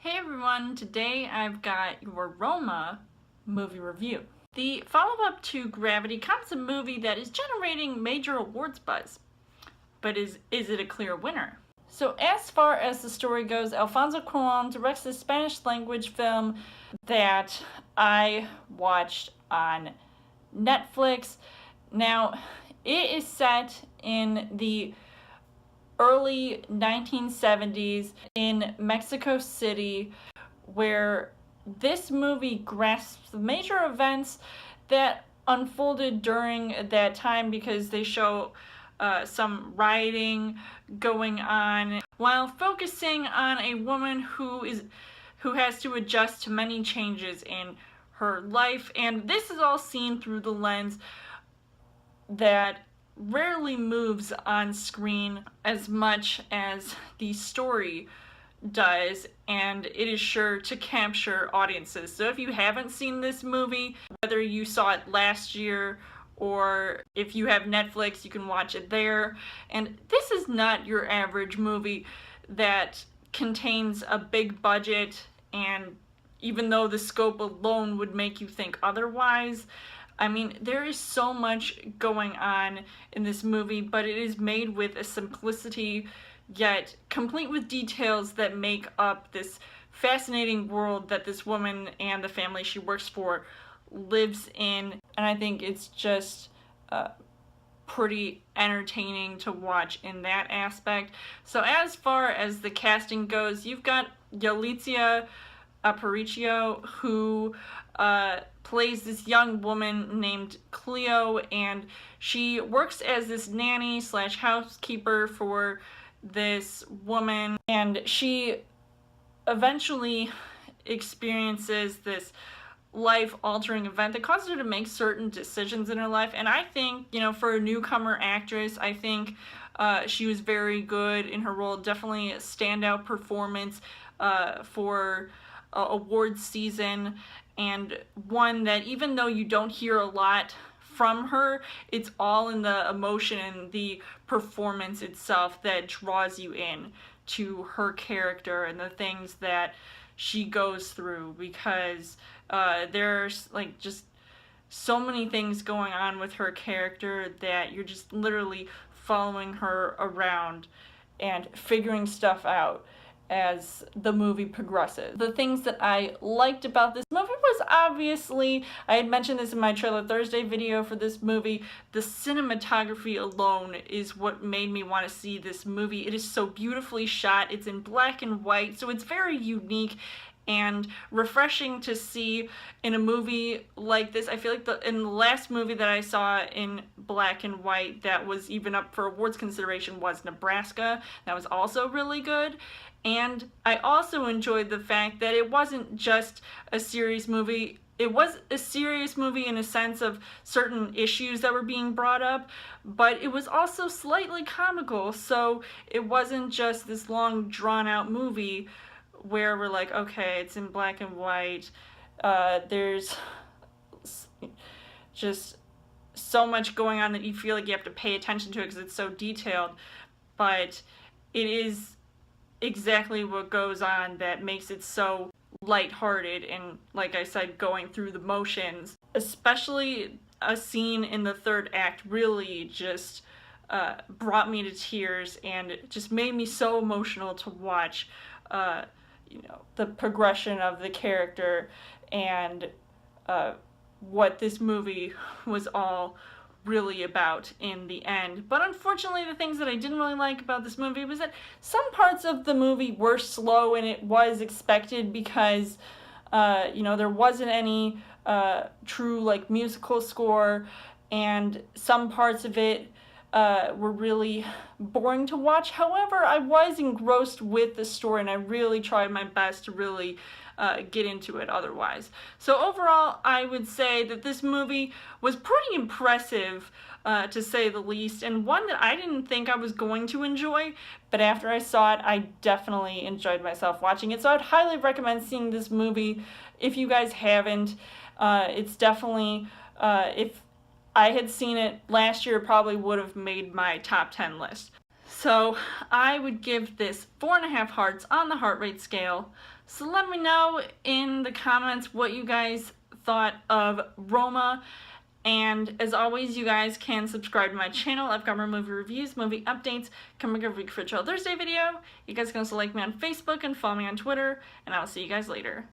Hey everyone, today I've got your Roma movie review. The follow-up to Gravity comes a movie that is generating major awards buzz, but is it a clear winner? So as far as the story goes, Alfonso Cuarón directs this Spanish language film that I watched on Netflix. Now, it is set in the early 1970s in Mexico City, where this movie grasps the major events that unfolded during that time, because they show some rioting going on while focusing on a woman who has to adjust to many changes in her life. And this is all seen through the lens that rarely moves on screen as much as the story does, and it is sure to capture audiences. So if you haven't seen this movie, whether you saw it last year or if you have Netflix, you can watch it there. And this is not your average movie that contains a big budget, and even though the scope alone would make you think otherwise, I mean, there is so much going on in this movie, but it is made with a simplicity, yet complete with details that make up this fascinating world that this woman and the family she works for lives in. And I think it's just pretty entertaining to watch in that aspect. So as far as the casting goes, you've got Yalitza Aparicio, who plays this young woman named Cleo, and she works as this nanny slash housekeeper for this woman, and she eventually experiences this life-altering event that causes her to make certain decisions in her life. And I think, for a newcomer actress, I think she was very good in her role. Definitely a standout performance for awards season, and one that, even though you don't hear a lot from her, it's all in the emotion and the performance itself that draws you in to her character and the things that she goes through, because there's just so many things going on with her character that you're just literally following her around and figuring stuff out as the movie progresses. The things that I liked about this movie was, obviously, I had mentioned this in my Trailer Thursday video for this movie, the cinematography alone is what made me want to see this movie. It is so beautifully shot. It's in black and white, so it's very unique and refreshing to see in a movie like this. I feel like in the last movie that I saw in black and white that was even up for awards consideration was Nebraska. That was also really good. And I also enjoyed the fact that it wasn't just a serious movie. It was a serious movie in a sense of certain issues that were being brought up, but it was also slightly comical. So it wasn't just this long, drawn-out movie where we're like, okay, it's in black and white. There's just so much going on that you feel like you have to pay attention to it because it's so detailed. But it is exactly what goes on that makes it so lighthearted and, like I said, going through the motions. Especially a scene in the third act really just brought me to tears, and it just made me so emotional to watch the progression of the character and what this movie was all really about in the end. But unfortunately, the things that I didn't really like about this movie was that some parts of the movie were slow, and it was expected because there wasn't any true musical score, and some parts of it were really boring to watch. However, I was engrossed with the story, and I really tried my best to really get into it otherwise. So overall, I would say that this movie was pretty impressive, to say the least, and one that I didn't think I was going to enjoy, but after I saw it, I definitely enjoyed myself watching it. So I'd highly recommend seeing this movie if you guys haven't. It's definitely, if I had seen it last year, it probably would have made my top 10 list. So I would give this 4.5 hearts on the heart rate scale. So let me know in the comments what you guys thought of Roma. And as always, you guys can subscribe to my channel. I've got more movie reviews, movie updates coming every week for Chill Thursday video. You guys can also like me on Facebook and follow me on Twitter. And I'll see you guys later.